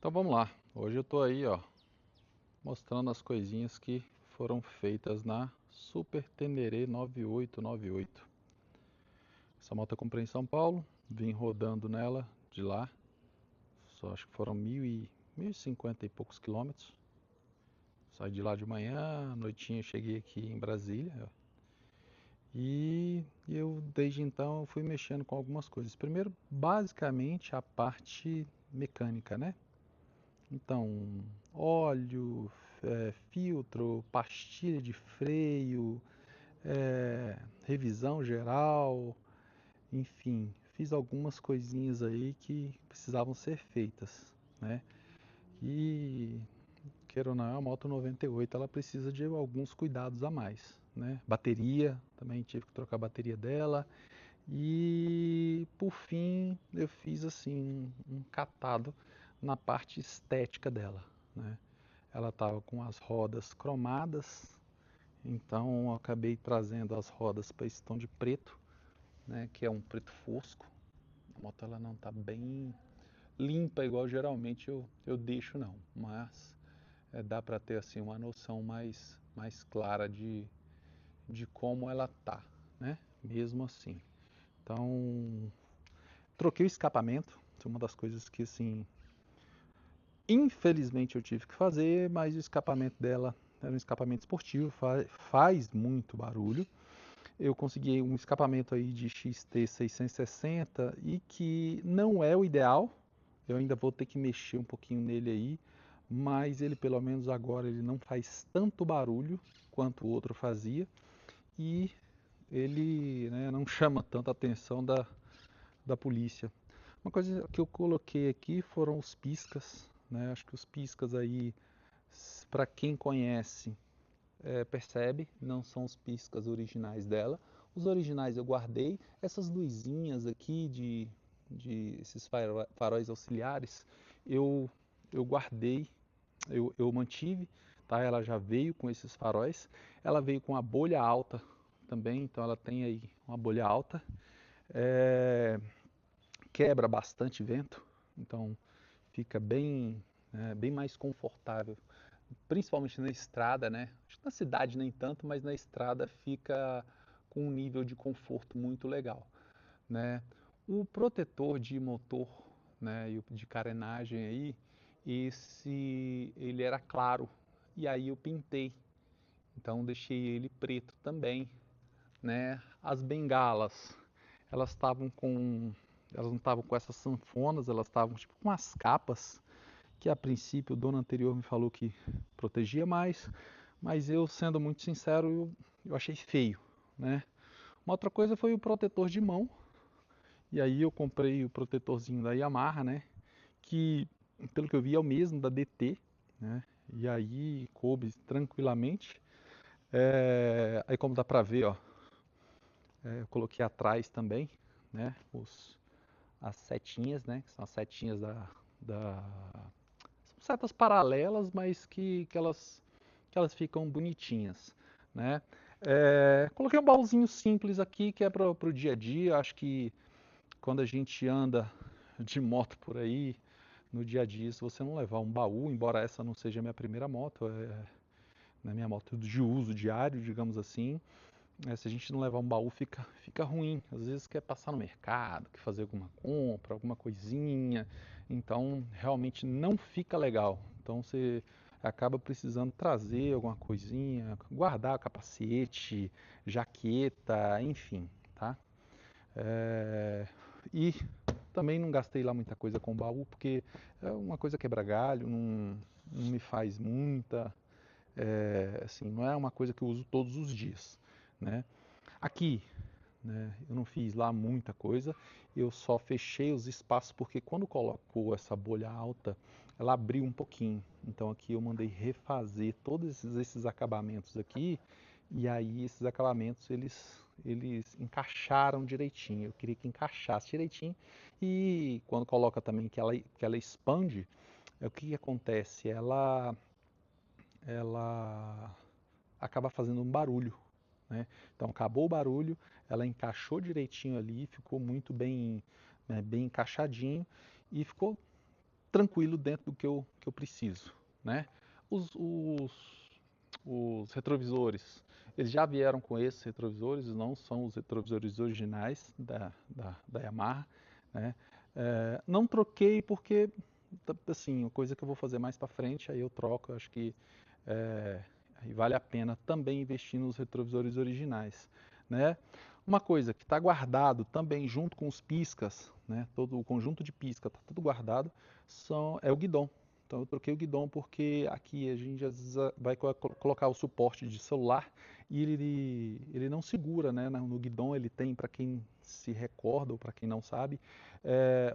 Então vamos lá. Hoje eu tô aí, ó, mostrando as coisinhas que foram feitas na Super Tenere 9898. Essa moto eu comprei em São Paulo, vim rodando nela de lá. Só acho que foram 1050 e poucos quilômetros. Saí de lá de manhã, à noitinha cheguei aqui em Brasília. E eu desde então eu fui mexendo com algumas coisas. Primeiro, basicamente a parte mecânica, né? Então, óleo, filtro, pastilha de freio, revisão geral, enfim, fiz algumas coisinhas aí que precisavam ser feitas, né? E, queira ou não, a Moto 98 ela precisa de alguns cuidados a mais, né? Bateria, também tive que trocar a bateria dela. E por fim eu fiz assim um catado na parte estética dela, né? Ela estava com as rodas cromadas, então eu acabei trazendo as rodas para esse tom de preto, né? Que é um preto fosco. A moto ela não está bem limpa igual geralmente eu deixo não, mas dá para ter assim uma noção mais clara de como ela tá, né? Mesmo assim. Então troquei o escapamento, isso é uma das coisas que, assim, infelizmente eu tive que fazer, mas o escapamento dela era um escapamento esportivo, faz muito barulho. Eu consegui um escapamento aí de XT 660 e que não é o ideal, eu ainda vou ter que mexer um pouquinho nele aí, mas ele pelo menos agora ele não faz tanto barulho quanto o outro fazia e ele, né, não chama tanta atenção da polícia. Uma coisa que eu coloquei aqui foram os piscas, né? Acho que os piscas aí, para quem conhece, percebe, não são os piscas originais dela. Os originais eu guardei. Essas luzinhas aqui de esses faróis auxiliares, eu, eu guardei, eu mantive, tá? Ela já veio com esses faróis. Ela veio com a bolha alta também, então ela tem aí uma bolha alta. É, quebra bastante vento, então fica bem mais confortável, principalmente na estrada, né? Acho que na cidade nem tanto, mas na estrada fica com um nível de conforto muito legal, né? O protetor de motor, né, e o de carenagem aí, ele era claro e aí eu pintei, então deixei ele preto também, né? As bengalas, elas estavam com, elas não estavam com essas sanfonas, elas estavam tipo com as capas que a princípio o dono anterior me falou que protegia mais, mas eu, sendo muito sincero, eu achei feio, né? Uma outra coisa foi o protetor de mão, e aí eu comprei o protetorzinho da Yamaha, né? Que, pelo que eu vi, é o mesmo da DT, né? E aí coube tranquilamente. Aí como dá pra ver, ó, eu coloquei atrás também, né? As setinhas, né? Que são as setinhas da são setas paralelas, mas que elas ficam bonitinhas, né? Coloquei um baúzinho simples aqui que é para o dia a dia. Acho que quando a gente anda de moto por aí, no dia a dia, se você não levar um baú, embora essa não seja a minha primeira moto, na minha moto de uso diário, digamos assim, se a gente não levar um baú fica ruim. Às vezes quer passar no mercado, quer fazer alguma compra, alguma coisinha, então realmente não fica legal. Então você acaba precisando trazer alguma coisinha, guardar capacete, jaqueta, enfim, tá? É, E também não gastei lá muita coisa com o baú, porque é uma coisa quebra galho, não me faz muita, assim, não é uma coisa que eu uso todos os dias, né? Aqui, né, eu não fiz lá muita coisa, eu só fechei os espaços porque quando colocou essa bolha alta, ela abriu um pouquinho. Então aqui eu mandei refazer todos esses acabamentos aqui, e aí esses acabamentos eles encaixaram direitinho. Eu queria que encaixasse direitinho. E quando coloca também que ela expande, o que que acontece? Ela acaba fazendo um barulho, né? Então acabou o barulho, ela encaixou direitinho ali, ficou muito bem, né, bem encaixadinho e ficou tranquilo dentro do que eu preciso, né? Os retrovisores, eles já vieram com esses retrovisores, não são os retrovisores originais da Yamaha, né? Não troquei porque, assim, uma coisa que eu vou fazer mais para frente, aí eu troco, eu acho que aí vale a pena também investir nos retrovisores originais, né? Uma coisa que está guardado também junto com os piscas, né? Todo o conjunto de pisca está tudo guardado, é o guidão. Então eu troquei o guidão porque aqui a gente às vezes vai colocar o suporte de celular e ele não segura, né? No guidão ele tem, para quem se recorda ou para quem não sabe,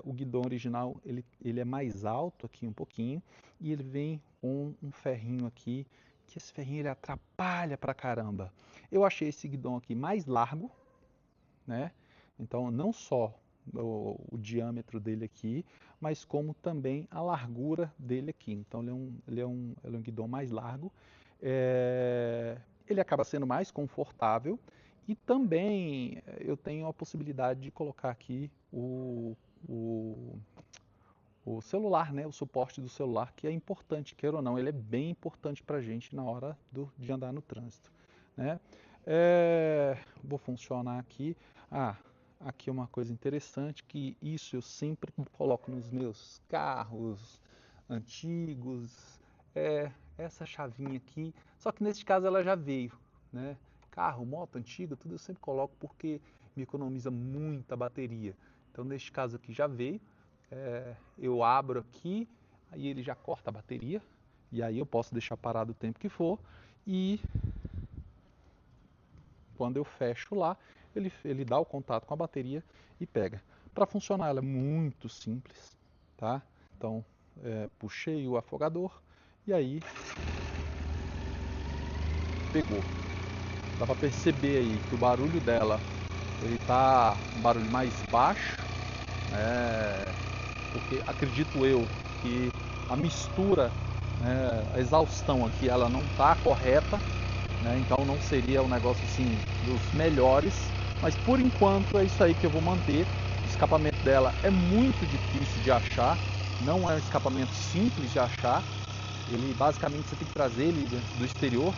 o guidão original ele é mais alto aqui um pouquinho e ele vem com um ferrinho aqui, que esse ferrinho ele atrapalha pra caramba. Eu achei esse guidão aqui mais largo, né? Então não só o diâmetro dele aqui, mas como também a largura dele aqui. Então ele é um guidão mais largo, ele acaba sendo mais confortável e também eu tenho a possibilidade de colocar aqui o celular, né? O suporte do celular, que é importante, queira ou não, ele é bem importante para a gente na hora de andar no trânsito, né? Vou funcionar aqui. Aqui uma coisa interessante, que isso eu sempre coloco nos meus carros antigos, essa chavinha aqui, só que nesse caso ela já veio, né? Carro, moto antiga, tudo eu sempre coloco porque me economiza muita bateria. Então neste caso aqui já veio, eu abro aqui, aí ele já corta a bateria, e aí eu posso deixar parado o tempo que for, e quando eu fecho lá, ele dá o contato com a bateria e pega. Para funcionar ela é muito simples, tá? Então, puxei o afogador e aí pegou. Dá para perceber aí que o barulho dela, ele tá um barulho mais baixo, porque acredito eu que a mistura, a exaustão aqui, ela não tá correta, né? Então não seria um negócio assim dos melhores, mas por enquanto é isso aí que eu vou manter. O escapamento dela é muito difícil de achar, não é um escapamento simples de achar. Ele basicamente você tem que trazer ele do exterior,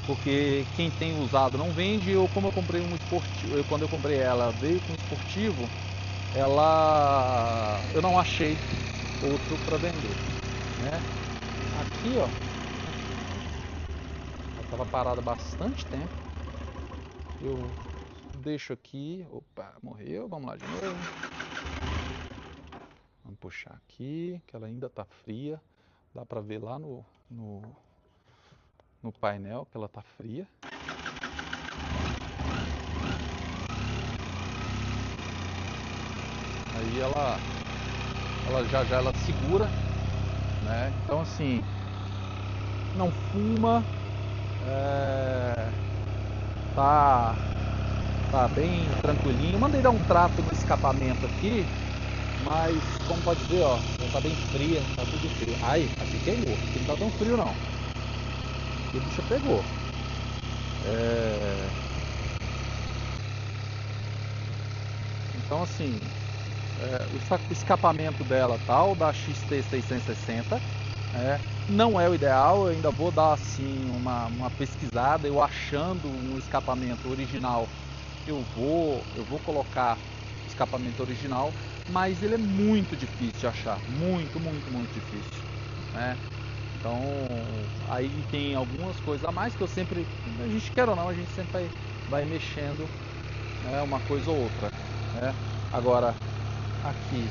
porque quem tem usado não vende. Como eu comprei um esportivo, quando eu comprei ela veio com um esportivo, eu não achei outro para vender, né? Aqui, ó, ela estava parada há bastante tempo. Eu deixo aqui, opa, morreu, vamos lá de novo. Vamos puxar aqui, que ela ainda está fria. Dá para ver lá no painel que ela está fria. Aí ela já ela segura, né? Então assim, não fuma, tá bem tranquilinho. Mandei dar um trato no escapamento aqui, mas como pode ver, ó, já tá bem fria, tá tudo frio. Ai, aqui queimou, aqui não tá tão frio não. Aqui o bicho pegou. Então assim, o escapamento dela tal, da XT660, não é o ideal. Eu ainda vou dar assim uma pesquisada. Eu achando um escapamento original, eu vou colocar o escapamento original, mas ele é muito difícil de achar, muito difícil, né? Então aí tem algumas coisas a mais que a gente quer ou não, a gente sempre vai mexendo, né, uma coisa ou outra, né? Agora aqui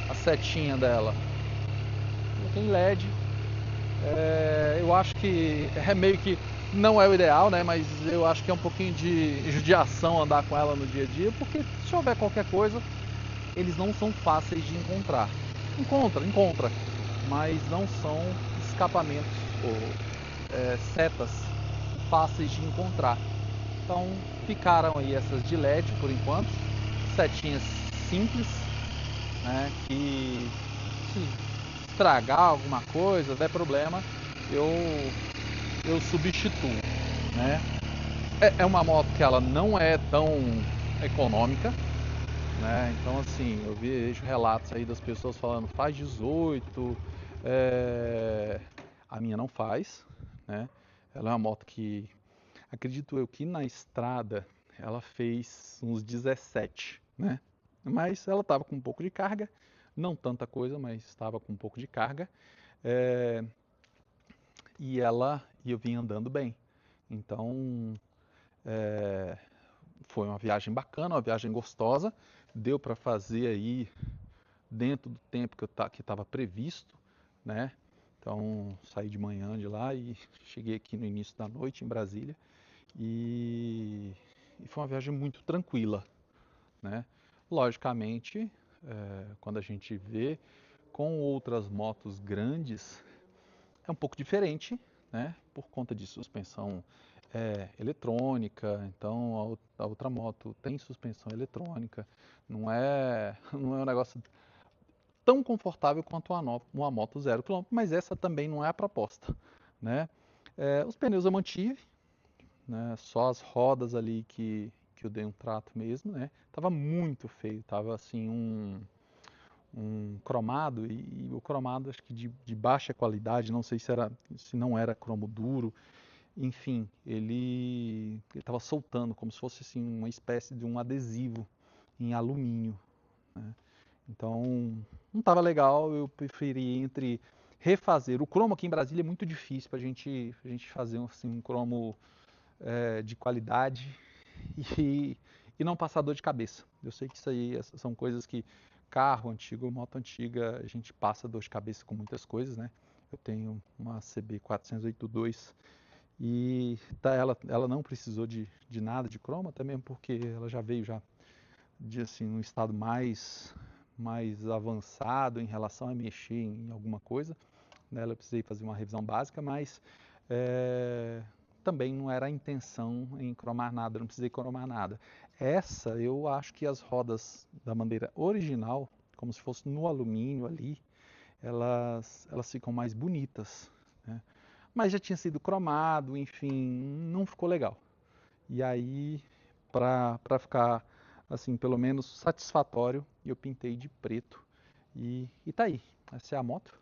a setinha dela tem LED. Eu acho que meio que não é o ideal, né? Mas eu acho que é um pouquinho de judiação andar com ela no dia a dia, porque se houver qualquer coisa, eles não são fáceis de encontrar. Encontra, mas não são escapamentos ou setas fáceis de encontrar. Então ficaram aí essas de LED por enquanto, setinhas simples, né? Que se estragar alguma coisa, der problema, eu substituo, né? É uma moto que ela não é tão econômica, né? Então, assim, eu vejo relatos aí das pessoas falando faz 18, é, a minha não faz, né? Ela é uma moto que, acredito eu que na estrada ela fez uns 17, né? Mas ela estava com um pouco de carga, não tanta coisa, mas estava com um pouco de carga. É, e eu vim andando bem. Então, é, foi uma viagem bacana, uma viagem gostosa. Deu para fazer aí dentro do tempo que estava previsto, né? Então, saí de manhã de lá e cheguei aqui no início da noite em Brasília. E foi uma viagem muito tranquila, né? Logicamente, quando a gente vê com outras motos grandes, é um pouco diferente, né? Por conta de suspensão eletrônica. Então a outra moto tem suspensão eletrônica. Não é um negócio tão confortável quanto uma moto 0 km, mas essa também não é a proposta, né? Os pneus eu mantive, né? Só as rodas ali que eu dei um trato mesmo, né? Tava muito feio, tava assim um cromado e o cromado acho que de baixa qualidade, não sei se não era cromo duro, enfim, ele estava soltando como se fosse assim uma espécie de um adesivo em alumínio, né? Então não estava legal, eu preferi entre refazer o cromo aqui em Brasília é muito difícil para a gente fazer assim, um cromo de qualidade e, e não passar dor de cabeça. Eu sei que isso aí são coisas que carro antigo, moto antiga, a gente passa dor de cabeça com muitas coisas, né? Eu tenho uma CB 482 e ela não precisou de nada de cromo, até mesmo porque ela já veio já de assim um estado mais avançado em relação a mexer em alguma coisa. Nela eu precisei fazer uma revisão básica, mas é, também não era a intenção em cromar nada, não precisei cromar nada. Essa, eu acho que as rodas da bandeira original, como se fosse no alumínio ali, elas ficam mais bonitas, né? Mas já tinha sido cromado, enfim, não ficou legal. E aí, para ficar assim, pelo menos satisfatório, eu pintei de preto e tá aí. Essa é a moto.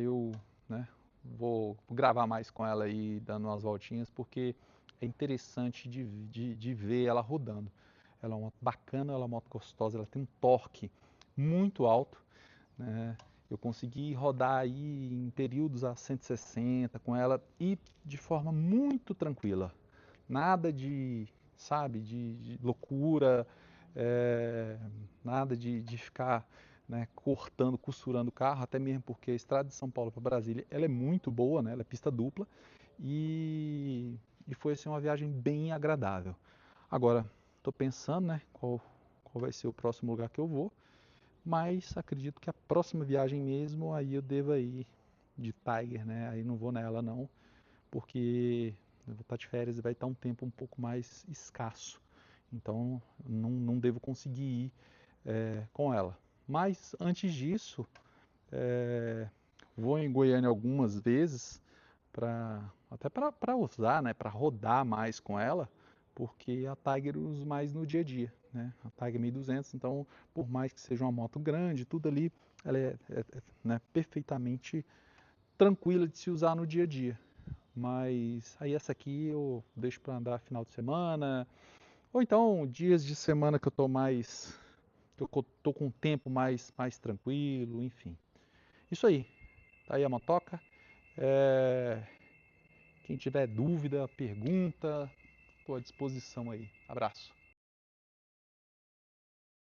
Eu, né, vou gravar mais com ela aí, dando umas voltinhas, porque é interessante de ver ela rodando. Ela é uma moto bacana, ela é uma moto gostosa, ela tem um torque muito alto, né? Eu consegui rodar aí em períodos a 160 com ela e de forma muito tranquila. Nada de, sabe, de loucura, é, nada de ficar, né, cortando, costurando o carro, até mesmo porque a estrada de São Paulo para Brasília ela é muito boa, né, ela é pista dupla e foi assim, uma viagem bem agradável. Agora, estou pensando, né, qual vai ser o próximo lugar que eu vou, mas acredito que a próxima viagem mesmo aí eu devo ir de Tiger, né, aí não vou nela não, porque eu vou estar de férias e vai estar um tempo um pouco mais escasso. Então não devo conseguir ir com ela. Mas antes disso, é, vou em Goiânia algumas vezes até para usar, né, para rodar mais com ela, porque a Tiger eu uso mais no dia a dia, né? A Tiger 1200, então por mais que seja uma moto grande, tudo ali, ela né, perfeitamente tranquila de se usar no dia a dia. Mas aí essa aqui eu deixo para andar final de semana, ou então dias de semana que eu tô com um tempo mais tranquilo, enfim. Isso aí, tá aí a motoca. É, quem tiver dúvida, pergunta, estou à disposição aí. Abraço.